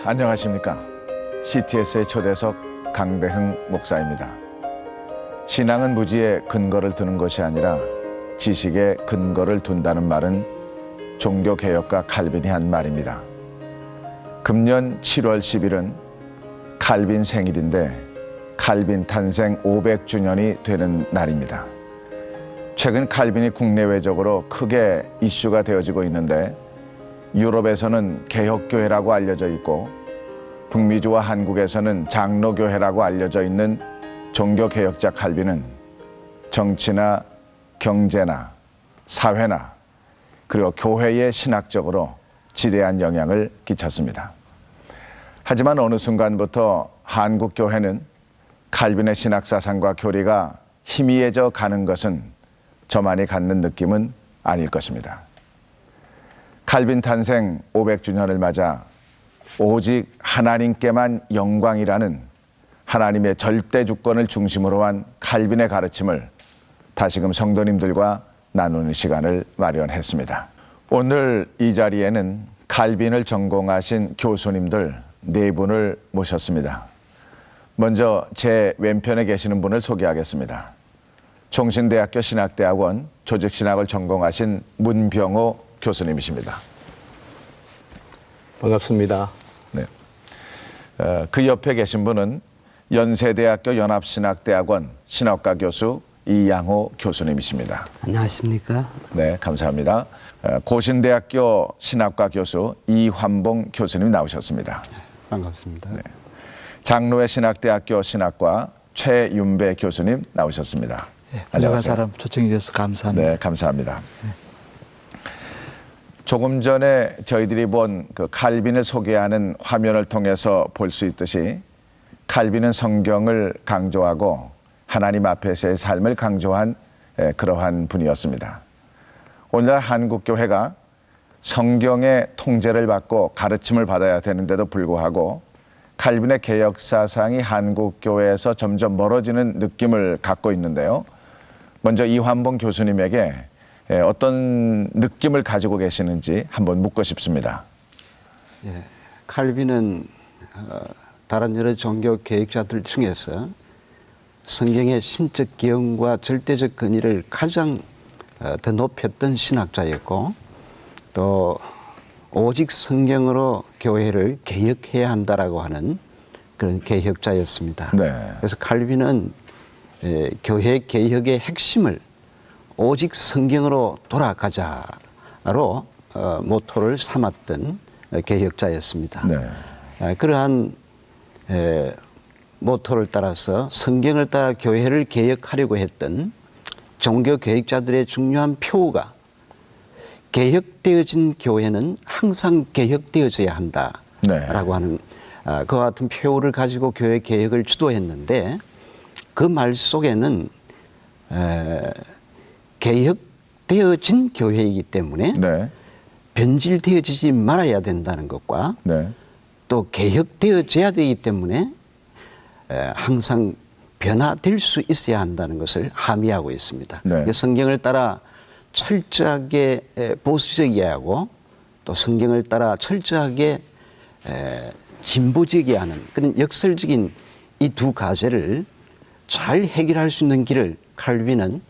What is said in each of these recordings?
안녕하십니까. CTS의 초대석 강대흥 목사입니다. 신앙은 무지의 근거를 두는 것이 아니라 지식의 근거를 둔다는 말은 종교개혁가 칼빈이 한 말입니다. 금년 7월 10일은 칼빈 생일인데 칼빈 탄생 500주년이 되는 날입니다. 최근 칼빈이 국내외적으로 크게 이슈가 되어지고 있는데 유럽에서는 개혁교회라고 알려져 있고 북미주와 한국에서는 장로교회라고 알려져 있는 종교개혁자 칼빈은 정치나 경제나 사회나 그리고 교회에 신학적으로 지대한 영향을 끼쳤습니다. 하지만 어느 순간부터 한국 교회는 칼빈의 신학사상과 교리가 희미해져 가는 것은 저만이 갖는 느낌은 아닐 것입니다. 칼빈 탄생 500주년을 맞아 오직 하나님께만 영광이라는 하나님의 절대 주권을 중심으로 한 칼빈의 가르침을 다시금 성도님들과 나누는 시간을 마련했습니다. 오늘 이 자리에는 칼빈을 전공하신 교수님들 4분을 모셨습니다. 먼저 제 왼편에 계시는 분을 소개하겠습니다. 종신대학교 신학대학원 조직신학을 전공하신 문병호 교수님이십니다. 반갑습니다. 네. 그 옆에 계신 분은 연세대학교 연합신학대학원 신학과 교수 이양호 교수님이십니다. 안녕하십니까? 네, 감사합니다. 고신대학교 신학과 교수 이환봉 교수님 나오셨습니다. 반갑습니다. 네. 장로회 신학대학교 신학과 최윤배 교수님 나오셨습니다. 네, 훌륭한 사람 초청해 주셔서 감사합니다. 네, 감사합니다. 네. 조금 전에 저희들이 본 그 칼빈을 소개하는 화면을 통해서 볼 수 있듯이 칼빈은 성경을 강조하고 하나님 앞에서의 삶을 강조한 그러한 분이었습니다. 오늘날 한국교회가 성경의 통제를 받고 가르침을 받아야 되는데도 불구하고 칼빈의 개혁사상이 한국교회에서 점점 멀어지는 느낌을 갖고 있는데요. 먼저 이환봉 교수님에게 어떤 느낌을 가지고 계시는지 한번 묻고 싶습니다. 예, 칼빈은 다른 여러 종교 개혁자들 중에서 성경의 신적 기원과 절대적 근위를 가장 더 높였던 신학자였고 또 오직 성경으로 교회를 개혁해야 한다라고 하는 그런 개혁자였습니다. 네. 그래서 칼빈은 교회 개혁의 핵심을 오직 성경으로 돌아가자로 모토를 삼았던 개혁자였습니다. 네. 그러한 모토를 따라서 성경을 따라 교회를 개혁하려고 했던 종교 개혁자들의 중요한 표가 개혁되어진 교회는 항상 개혁되어져야 한다라고 하는 그와 같은 표를 가지고 교회 개혁을 주도했는데 그 말 속에는 개혁되어진 교회이기 때문에 네. 변질되어지지 말아야 된다는 것과 네. 또 개혁되어져야 되기 때문에 항상 변화될 수 있어야 한다는 것을 함의하고 있습니다. 네. 성경을 따라 철저하게 보수적이어야 하고 또 성경을 따라 철저하게 진보적이어야 하는 그런 역설적인 이 두 가지를 잘 해결할 수 있는 길을 칼빈은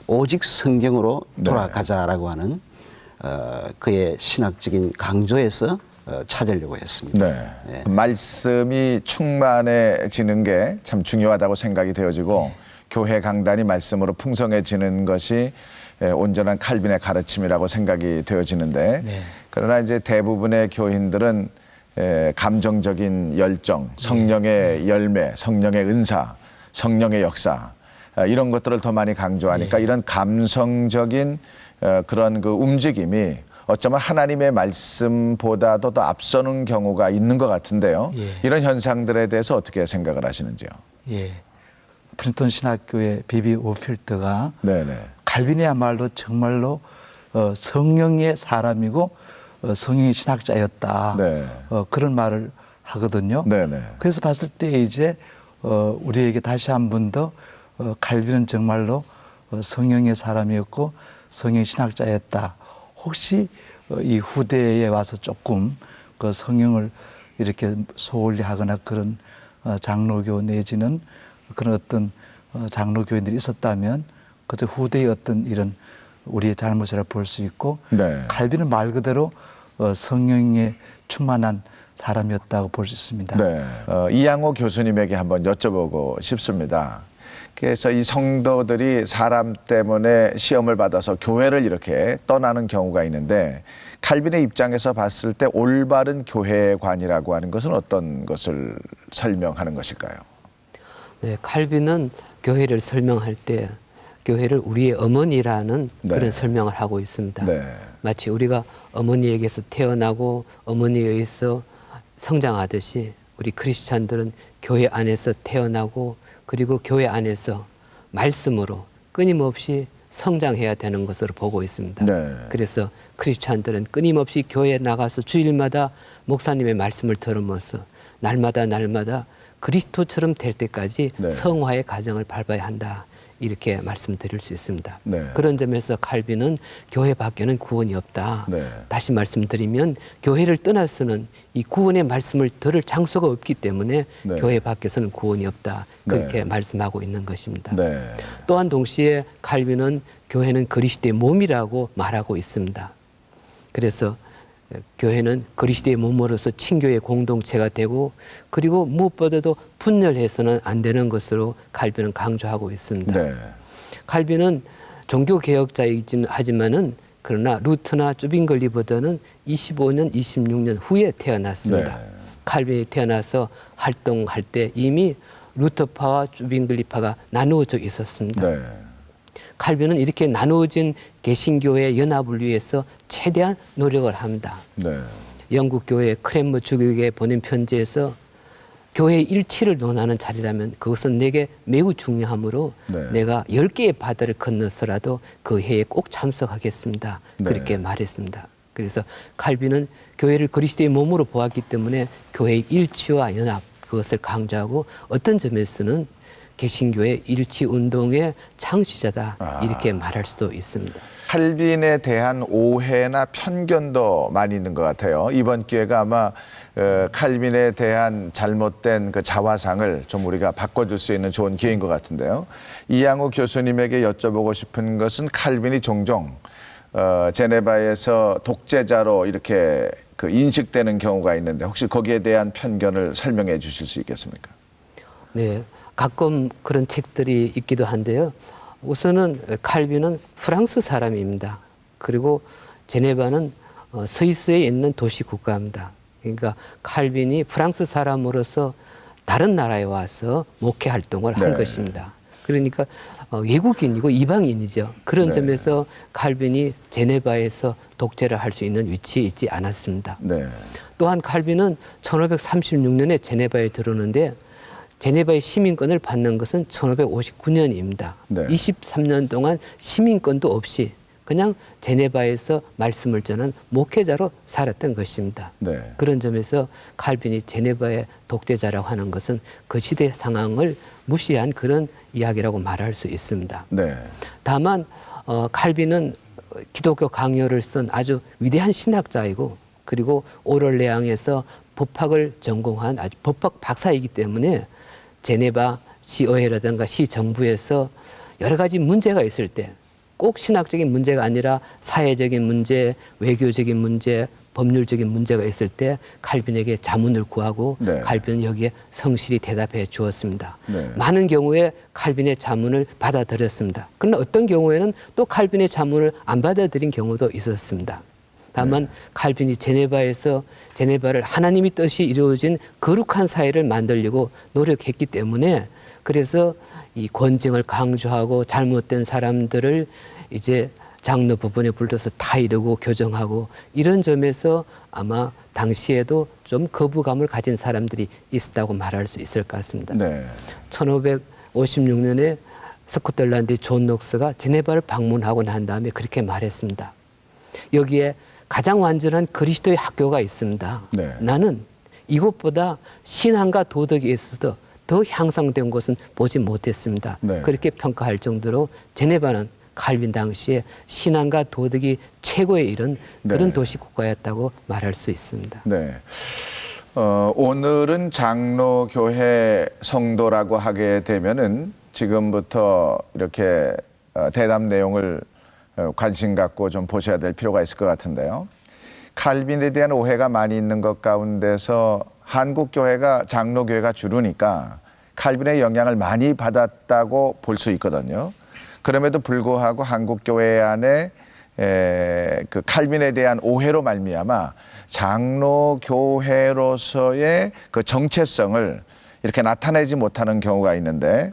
오직 성경으로 돌아가자라고 하는 그의 신학적인 강조에서 찾으려고 했습니다. 네. 네. 말씀이 충만해지는 게 참 중요하다고 생각이 되어지고 교회 강단이 말씀으로 풍성해지는 것이 온전한 칼빈의 가르침이라고 생각이 되어지는데 그러나 이제 대부분의 교인들은 감정적인 열정, 성령의 열매, 성령의 은사, 성령의 역사 이런 것들을 더 많이 강조하니까 이런 감성적인 그런 그 움직임이 어쩌면 하나님의 말씀보다도 더 앞서는 경우가 있는 것 같은데요. 이런 현상들에 대해서 어떻게 생각을 하시는지요? 예. 프린턴 신학교의 비비 오필트가 칼빈이야말로 정말로 성령의 사람이고 성령의 신학자였다. 네. 그런 말을 하거든요. 그래서 봤을 때 이제 우리에게 다시 한 번 더 칼빈은 정말로 성령의 사람이었고 성령 신학자였다. 혹시 이 후대에 와서 조금 그 성령을 이렇게 소홀히 하거나 그런 장로교 내지는 그런 어떤 장로교인들이 있었다면 그저 후대의 어떤 이런 우리의 잘못이라 볼 수 있고 네. 칼빈은 말 그대로 성령에 충만한 사람이었다고 볼 수 있습니다. 네. 이양호 교수님에게 한번 여쭤보고 싶습니다. 그래서 이 성도들이 사람 때문에 시험을 받아서 교회를 이렇게 떠나는 경우가 있는데 칼빈의 입장에서 봤을 때 올바른 교회관이라고 하는 것은 어떤 것을 설명하는 것일까요? 네, 칼빈은 교회를 설명할 때 교회를 우리의 어머니라는 네. 그런 설명을 하고 있습니다. 네. 마치 우리가 어머니에게서 태어나고 어머니에 의해서 성장하듯이 우리 크리스찬들은 교회 안에서 태어나고 그리고 교회 안에서 말씀으로 끊임없이 성장해야 되는 것으로 보고 있습니다. 네. 그래서 크리스찬들은 끊임없이 교회에 나가서 주일마다 목사님의 말씀을 들으면서 날마다 그리스도처럼 될 때까지 네. 성화의 과정을 밟아야 한다. 이렇게 말씀드릴 수 있습니다. 네. 그런 점에서 칼빈은 교회 밖에는 구원이 없다. 네. 다시 말씀드리면 교회를 떠나서는 이 구원의 말씀을 들을 장소가 없기 때문에 네. 교회 밖에서는 구원이 없다. 그렇게 네. 말씀하고 있는 것입니다. 네. 또한 동시에 칼빈은 교회는 그리스도의 몸이라고 말하고 있습니다. 그래서 교회는 그리스도의 몸으로서 친교의 공동체가 되고 그리고 무엇보다도 분열해서는 안 되는 것으로 칼빈은 강조하고 있습니다. 네. 칼빈은 종교개혁자이긴 하지만은 그러나 루트나 쭈빙글리보다는 25년, 26년 후에 태어났습니다. 네. 칼빈이 태어나서 활동할 때 이미 루터파와 쭈빙글리파가 나누어져 있었습니다. 네. 칼빈은 이렇게 나누어진 개신교의 연합을 위해서 최대한 노력을 합니다. 네. 영국 교회 크랜머 주교에게 보낸 편지에서 교회의 일치를 논하는 자리라면 그것은 내게 매우 중요하므로 네. 내가 10개의 바다를 건너서라도 그 해에 꼭 참석하겠습니다. 네. 그렇게 말했습니다. 그래서 칼빈은 교회를 그리스도의 몸으로 보았기 때문에 교회의 일치와 연합 그것을 강조하고 어떤 점에서는 개신교의 일치운동의 창시자다 이렇게 말할 수도 있습니다. 칼빈에 대한 오해나 편견도 많이 있는 것 같아요. 이번 기회가 아마 칼빈에 대한 잘못된 그 자화상을 좀 우리가 바꿔줄 수 있는 좋은 기회인 것 같은데요. 이양호 교수님에게 여쭤보고 싶은 것은 칼빈이 종종 제네바에서 독재자로 이렇게 그 인식되는 경우가 있는데 혹시 거기에 대한 편견을 설명해 주실 수 있겠습니까? 네, 가끔 그런 책들이 있기도 한데요. 우선은 칼빈은 프랑스 사람입니다. 그리고 제네바는 스위스에 있는 도시 국가입니다. 그러니까 칼빈이 프랑스 사람으로서 다른 나라에 와서 목회 활동을 한 네. 것입니다. 그러니까 외국인이고 이방인이죠. 그런 네. 점에서 칼빈이 제네바에서 독재를 할 수 있는 위치에 있지 않았습니다. 네. 또한 칼빈은 1536년에 제네바에 들어오는데 제네바의 시민권을 받는 것은 1559년입니다. 네. 23년 동안 시민권도 없이 그냥 제네바에서 말씀을 전한 목회자로 살았던 것입니다. 네. 그런 점에서 칼빈이 제네바의 독재자라고 하는 것은 그 시대 상황을 무시한 그런 이야기라고 말할 수 있습니다. 네. 다만 칼빈은 기독교 강요를 쓴 아주 위대한 신학자이고 그리고 오를레앙에서 법학을 전공한 아주 법학 박사이기 때문에 제네바 시의회라든가 시정부에서 여러 가지 문제가 있을 때 꼭 신학적인 문제가 아니라 사회적인 문제, 외교적인 문제, 법률적인 문제가 있을 때 칼빈에게 자문을 구하고 네. 칼빈은 여기에 성실히 대답해 주었습니다. 네. 많은 경우에 칼빈의 자문을 받아들였습니다. 그러나 어떤 경우에는 또 칼빈의 자문을 안 받아들인 경우도 있었습니다. 다만 칼빈이 제네바를 하나님의 뜻이 이루어진 거룩한 사회를 만들려고 노력했기 때문에 그래서 이 권징을 강조하고 잘못된 사람들을 이제 장로 부분에 불러서 타이르고 교정하고 이런 점에서 아마 당시에도 좀 거부감을 가진 사람들이 있었다고 말할 수 있을 것 같습니다. 네. 1556년에 스코틀랜드의 존 녹스가 제네바를 방문하고 난 다음에 그렇게 말했습니다. 여기에 가장 완전한 그리스도의 학교가 있습니다. 네. 나는 이것보다 신앙과 도덕에 있어서 더 향상된 곳은 보지 못했습니다. 네. 그렇게 평가할 정도로 제네바는 칼빈 당시에 신앙과 도덕이 최고에 이른 그런 네. 도시 국가였다고 말할 수 있습니다. 네. 오늘은 장로교회 성도라고 하게 되면은 지금부터 이렇게 대담 내용을 관심 갖고 좀 보셔야 될 필요가 있을 것 같은데요. 칼빈에 대한 오해가 많이 있는 것 가운데서 한국 교회가 장로교회가 주류니까 칼빈의 영향을 많이 받았다고 볼 수 있거든요. 그럼에도 불구하고 한국 교회 안에 그 칼빈에 대한 오해로 말미암아 장로교회로서의 그 정체성을 이렇게 나타내지 못하는 경우가 있는데,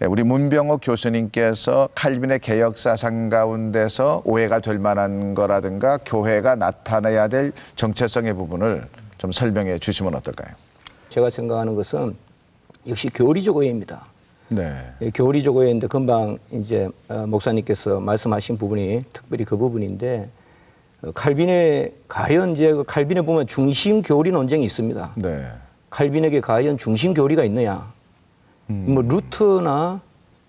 우리 문병옥 교수님께서 칼빈의 개혁 사상 가운데서 오해가 될 만한 거라든가 교회가 나타내야 될 정체성의 부분을 좀 설명해 주시면 어떨까요? 제가 생각하는 것은 역시 교리적 오해입니다. 네. 교리적 오해인데 금방 이제 목사님께서 말씀하신 부분이 특별히 그 부분인데, 칼빈의 과연 이제 칼빈에 보면 중심 교리 논쟁이 있습니다. 네. 칼빈에게 과연 중심 교리가 있느냐? 뭐 루터나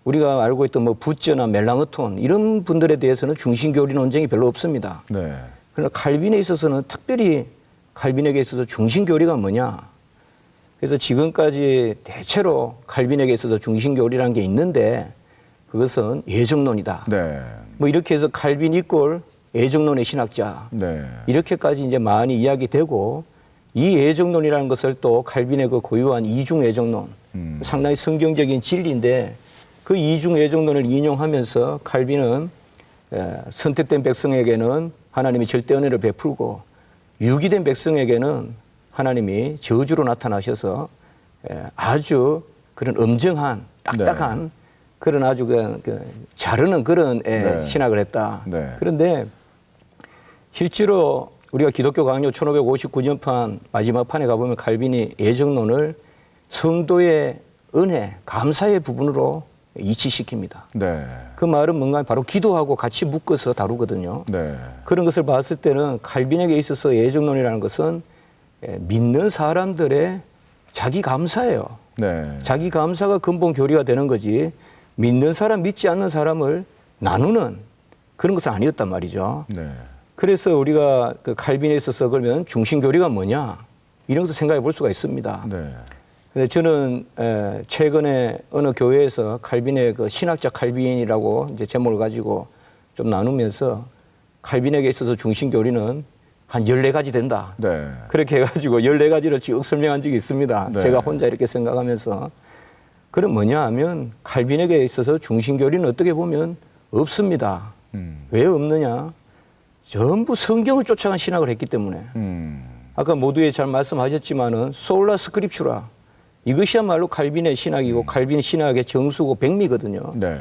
우리가 알고 있던 뭐 부처나 멜랑흐톤 이런 분들에 대해서는 중심 교리 논쟁이 별로 없습니다. 네. 그러나 칼빈에 있어서는 특별히 칼빈에게 있어서 중심 교리가 뭐냐? 그래서 지금까지 대체로 칼빈에게 있어서 중심 교리라는 게 있는데 그것은 예정론이다. 네. 뭐 이렇게 해서 칼빈 이꼴 예정론의 신학자. 네. 이렇게까지 이제 많이 이야기되고, 이 예정론이라는 것을 또 칼빈의 그 고유한 이중 예정론, 상당히 성경적인 진리인데 그 이중 예정론을 인용하면서 칼빈은 선택된 백성에게는 하나님이 절대 은혜를 베풀고 유기된 백성에게는 하나님이 저주로 나타나셔서 아주 그런 엄정한 딱딱한 그런 아주 자르는 그런 신학을 했다. 네. 그런데 실제로 우리가 기독교 강요 1559년판 마지막 판에 가보면 칼빈이 예정론을 성도의 은혜, 감사의 부분으로 이치시킵니다. 네. 그 말은 뭔가 바로 기도하고 같이 묶어서 다루거든요. 네. 그런 것을 봤을 때는 칼빈에게 있어서 예정론이라는 것은 믿는 사람들의 자기 감사예요. 네. 자기 감사가 근본 교리가 되는 거지, 믿는 사람, 믿지 않는 사람을 나누는 그런 것은 아니었단 말이죠. 네. 그래서 우리가 그 칼빈에 있어서 그러면 중심 교리가 뭐냐 이런 것을 생각해 볼 수가 있습니다. 네. 근데 저는 최근에 어느 교회에서 칼빈의 그 신학자 칼빈이라고 이제 제목을 가지고 좀 나누면서 칼빈에게 있어서 중심 교리는 한 14가지 된다. 네. 그렇게 해가지고 14가지를 쭉 설명한 적이 있습니다. 네. 제가 혼자 이렇게 생각하면서. 그럼 뭐냐 하면 칼빈에게 있어서 중심 교리는 어떻게 보면 없습니다. 왜 없느냐? 전부 성경을 쫓아간 신학을 했기 때문에. 아까 모두에 잘 말씀하셨지만은 솔라 스크립추라, 이것이야말로 칼빈의 신학이고 칼빈 신학의 정수고 백미거든요. 네.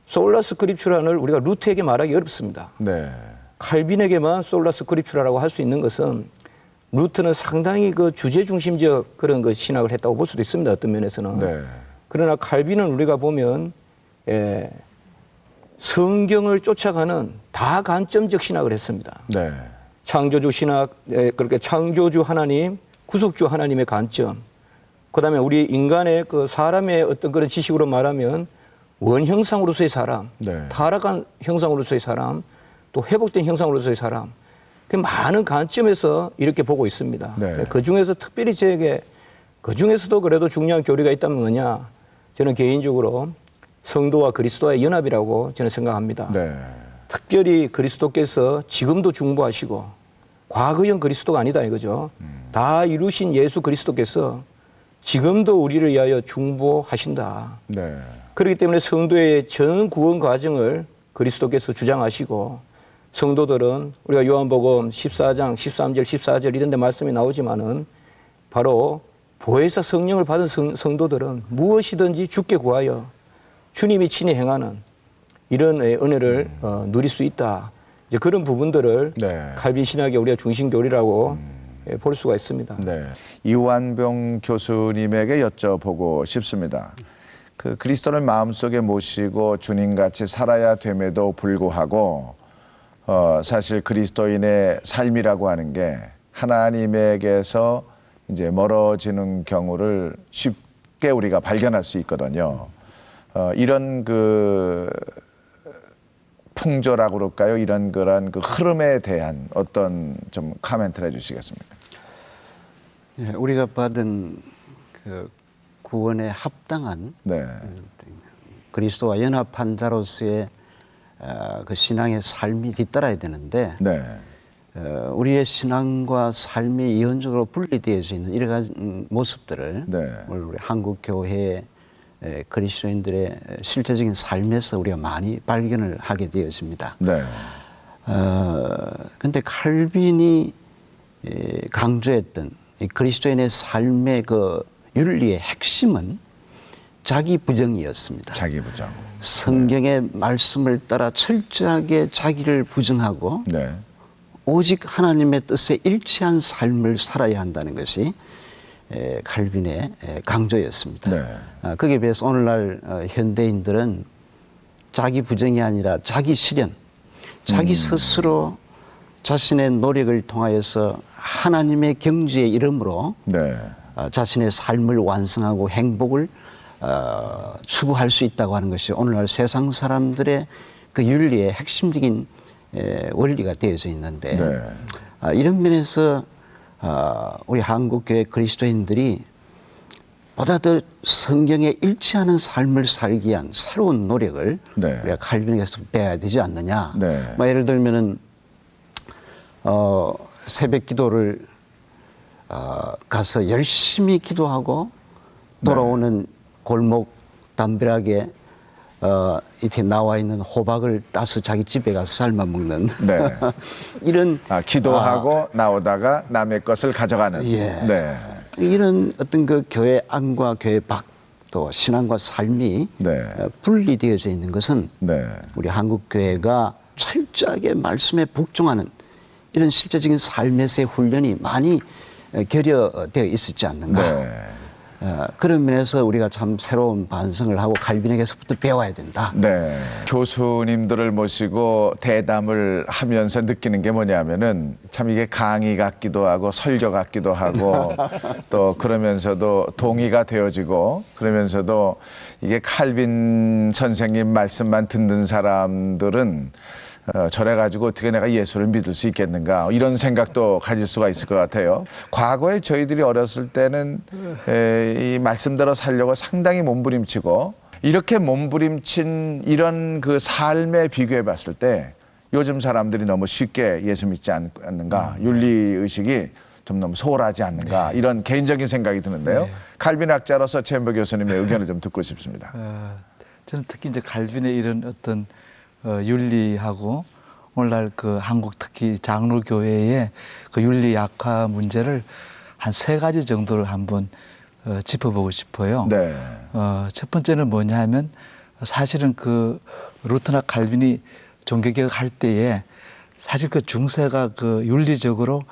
솔라 스크립추라를 우리가 루트에게 말하기 어렵습니다. 네. 칼빈에게만 솔라 스크립추라라고 할 수 있는 것은, 루트는 상당히 그 주제 중심적 그런 그 신학을 했다고 볼 수도 있습니다. 어떤 면에서는. 네. 그러나 칼빈은 우리가 보면 성경을 쫓아가는 다관점적 신학을 했습니다. 네. 창조주 신학, 그렇게 창조주 하나님, 구속주 하나님의 관점, 그다음에 우리 인간의 그 사람의 어떤 그런 지식으로 말하면 원형상으로서의 사람, 네. 타락한 형상으로서의 사람, 또 회복된 형상으로서의 사람, 그 많은 관점에서 이렇게 보고 있습니다. 네. 그 중에서 특별히 저에게 그 중에서도 그래도 중요한 교리가 있다면 뭐냐? 저는 개인적으로 성도와 그리스도의 연합이라고 저는 생각합니다. 네. 특별히 그리스도께서 지금도 중보하시고 과거형 그리스도가 아니다 이거죠. 다 이루신 예수 그리스도께서 지금도 우리를 위하여 중보하신다. 네. 그렇기 때문에 성도의 전 구원 과정을 그리스도께서 주장하시고, 성도들은 우리가 요한복음 14장 13절 14절 이런 데 말씀이 나오지만은 바로 보혜사 성령을 받은 성도들은 무엇이든지 주께 구하여 주님이 친히 행하는 이런 은혜를 누릴 수 있다. 이제 그런 부분들을 네. 칼빈 신학의 우리가 중심 교리라고 볼 수가 있습니다. 네. 이완병 교수님에게 여쭤보고 싶습니다. 그 그리스도를 마음속에 모시고 주님같이 살아야 됨에도 불구하고 사실 그리스도인의 삶이라고 하는 게 하나님에게서 이제 멀어지는 경우를 쉽게 우리가 발견할 수 있거든요. 이런 그 풍조라고 그럴까요? 이런 그런 그 흐름에 대한 어떤 좀 코멘트를 해주시겠습니까? 예, 우리가 받은 그 구원에 합당한 네. 그리스도와 연합한 자로서의 그 신앙의 삶이 뒤따라야 되는데 네. 우리의 신앙과 삶이 이원적으로 분리되어져 있는 이러 가지 모습들을 네. 우리 한국 교회의 그리스도인들의 실제적인 삶에서 우리가 많이 발견을 하게 되었습니다. 네. 근데 칼빈이 강조했던 이 그리스도인의 삶의 그 윤리의 핵심은 자기 부정이었습니다. 자기 부정. 성경의 말씀을 따라 철저하게 자기를 부정하고 네. 오직 하나님의 뜻에 일치한 삶을 살아야 한다는 것이 칼빈의 강조였습니다. 네. 거기에 비해서 오늘날 현대인들은 자기 부정이 아니라 자기 실현, 자기 스스로 자신의 노력을 통하여서 하나님의 경지에 이름으로 네. 자신의 삶을 완성하고 행복을 추구할 수 있다고 하는 것이 오늘날 세상 사람들의 그 윤리의 핵심적인 원리가 되어져 있는데 네. 이런 면에서 우리 한국교회 그리스도인들이 보다 더 성경에 일치하는 삶을 살기 위한 새로운 노력을 네. 우리가 칼빈에게서 배워야 되지 않느냐. 네. 뭐 예를 들면은 새벽 기도를 가서 열심히 기도하고 돌아오는 골목 담벼락에 이렇게 나와 있는 호박을 따서 자기 집에 가서 삶아 먹는 네. 이런 기도하고 나오다가 남의 것을 가져가는. 예. 네. 이런 어떤 그 교회 안과 교회 밖 또 신앙과 삶이 네. 분리되어져 있는 것은 네. 우리 한국 교회가 철저하게 말씀에 복종하는 이런 실제적인 삶에서의 훈련이 많이 결여되어 있었지 않는가. 네. 그런 면에서 우리가 참 새로운 반성을 하고 칼빈에게서부터 배워야 된다. 네. 교수님들을 모시고 대담을 하면서 느끼는 게 뭐냐면은 참 이게 강의 같기도 하고 설교 같기도 하고 또 그러면서도 동의가 되어지고 그러면서도 이게 칼빈 선생님 말씀만 듣는 사람들은 저래가지고 어떻게 내가 예수를 믿을 수 있겠는가 이런 생각도 가질 수가 있을 것 같아요. 과거에 저희들이 어렸을 때는 이 말씀대로 살려고 상당히 몸부림치고 이렇게 몸부림친 이런 그 삶에 비교해 봤을 때 요즘 사람들이 너무 쉽게 예수 믿지 않는가 윤리의식이 좀 너무 소홀하지 않는가 이런 개인적인 생각이 드는데요. 칼빈 학자로서 최현보 교수님의 의견을 좀 듣고 싶습니다. 저는 특히 이제 칼빈의 이런 어떤 윤리하고 오늘날 그 한국 특히 장로교회의 그 윤리 약화 문제를 한 3가지 정도를 한번 짚어보고 싶어요. 네. 첫 번째는 뭐냐 하면 사실은 그 루터나 칼빈이 종교개혁 할 때에 사실 그 중세가 그 윤리적으로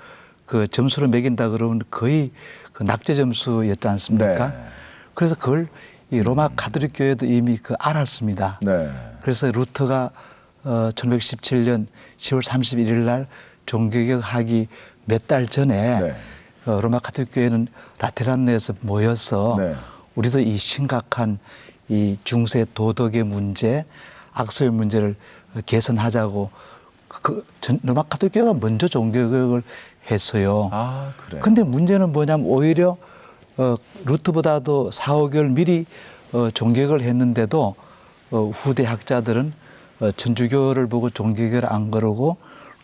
그 점수를 매긴다 그러면 거의 그 낙제 점수였지 않습니까? 네. 그래서 그걸 이 로마 가톨릭 교회도 이미 그 알았습니다. 네. 그래서 루터가 1917년 10월 31일 날 종교개혁하기 몇 달 전에 네. 로마 가톨릭 교회는 라테란내에서 모여서 네. 우리도 이 심각한 이 중세 도덕의 문제, 악소의 문제를 개선하자고 로마 가톨릭 교회가 먼저 종교개혁을 했어요. 아, 그래요? 근데 문제는 뭐냐면 오히려 루터보다도 4, 5개월 미리 종교개혁을 했는데도 후대 학자들은 천주교를 보고 종교개혁을 안 그러고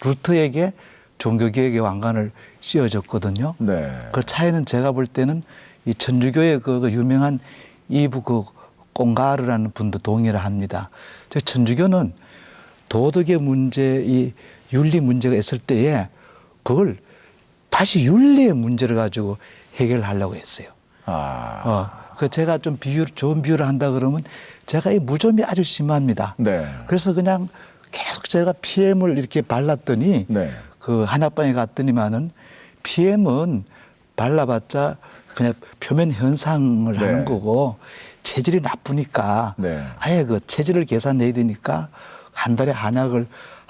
루터에게 종교개혁의 왕관을 씌워줬거든요. 네. 그 차이는 제가 볼 때는 이 천주교의 그 유명한 이부 그 꽁가르라는 분도 동의를 합니다. 즉 천주교는 도덕의 문제, 이 윤리 문제가 있을 때에 그걸 다시 윤리의 문제를 가지고 해결하려고 했어요. 그 제가 좀 좋은 비유를 한다 그러면 제가 이 무좀이 아주 심합니다. 네. 그래서 그냥 계속 제가 PM을 이렇게 발랐더니 네. 그 한약방에 갔더니만은 PM은 발라봤자 그냥 표면 현상을 네. 하는 거고 체질이 나쁘니까 네. 아예 그 체질을 계산해야 되니까 한 달에 한약을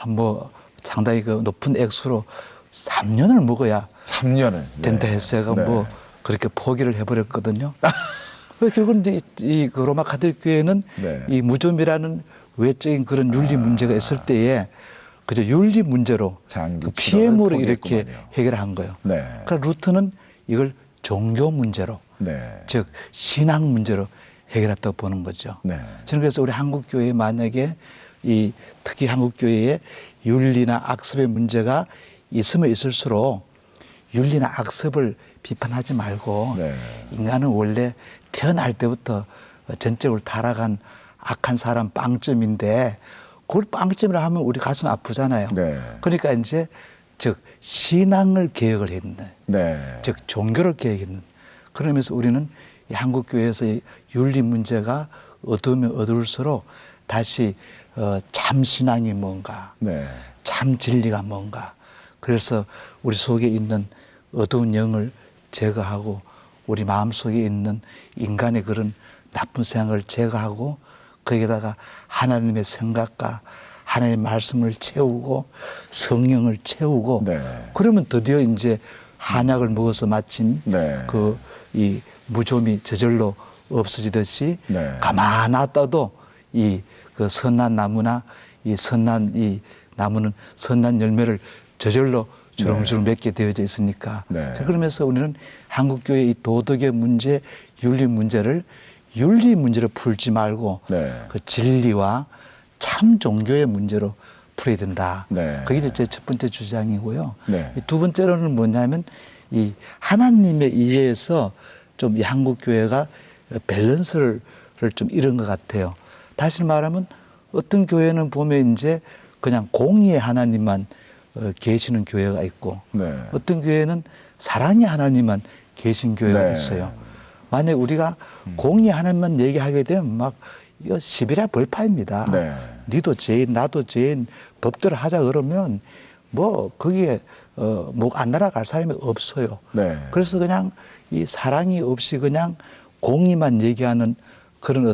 뭐 상당히 그 높은 액수로 3년을 먹어야 3년을 된다 했어요. 네. 뭐 그렇게 포기를 해버렸거든요. 결국은 이제 이 그 로마 가톨릭 교회는 네. 이 무좀이라는 외적인 그런 윤리 문제가 있을 때에 그저 윤리 문제로 장기 그 치료를 PM으로 이렇게 포기했구만요. 해결한 거예요. 네. 그러니까 루터는 이걸 종교 문제로, 네. 즉 신앙 문제로 해결했다고 보는 거죠. 네. 저는 그래서 우리 한국 교회에 만약에 이 특히 한국 교회에 윤리나 악습의 문제가 있으면 있을수록 윤리나 악습을 비판하지 말고 네. 인간은 원래 태어날 때부터 전적으로 타락한 악한 사람 빵점인데 그걸 빵점이라 하면 우리 가슴 아프잖아요. 네. 그러니까 이제 즉 신앙을 개혁을 했네. 네. 즉 종교를 개혁했는. 그러면서 우리는 이 한국 교회에서의 윤리 문제가 어두우면 어두울수록 다시 참 신앙이 뭔가, 네. 참 진리가 뭔가. 그래서 우리 속에 있는 어두운 영을 제거하고 우리 마음 속에 있는 인간의 그런 나쁜 생각을 제거하고 거기에다가 하나님의 생각과 하나님의 말씀을 채우고 성령을 채우고 네. 그러면 드디어 이제 한약을 먹어서 마침 네. 그 이 무좀이 저절로 없어지듯이 네. 가만 놔둬도 이 그 선한 나무나 이 선한 이 나무는 선한 열매를 저절로 주렁주렁 맺게 되어져 있으니까. 네. 그러면서 우리는 한국 교회의 이 도덕의 문제, 윤리 문제를 윤리 문제로 풀지 말고 네. 그 진리와 참 종교의 문제로 풀어야 된다. 네. 그게 이제 제 첫 번째 주장이고요. 네. 두 번째로는 뭐냐면 이 하나님의 이해에서 좀 이 한국 교회가 밸런스를 좀 잃은 것 같아요. 다시 말하면 어떤 교회는 보면 이제 그냥 공의의 하나님만 계시는 교회가 있고 네. 어떤 교회는 사랑의 하나님만 계신 교회가 네. 있어요. 만약 우리가 공의의 하나님만 얘기하게 되면 막 이거 시비라 벌파입니다. 네. 니도 죄인 나도 죄인 법대로 하자 그러면 뭐 거기에 목 안 날아갈 사람이 없어요. 네. 그래서 그냥 이 사랑이 없이 그냥 공의만 얘기하는 그런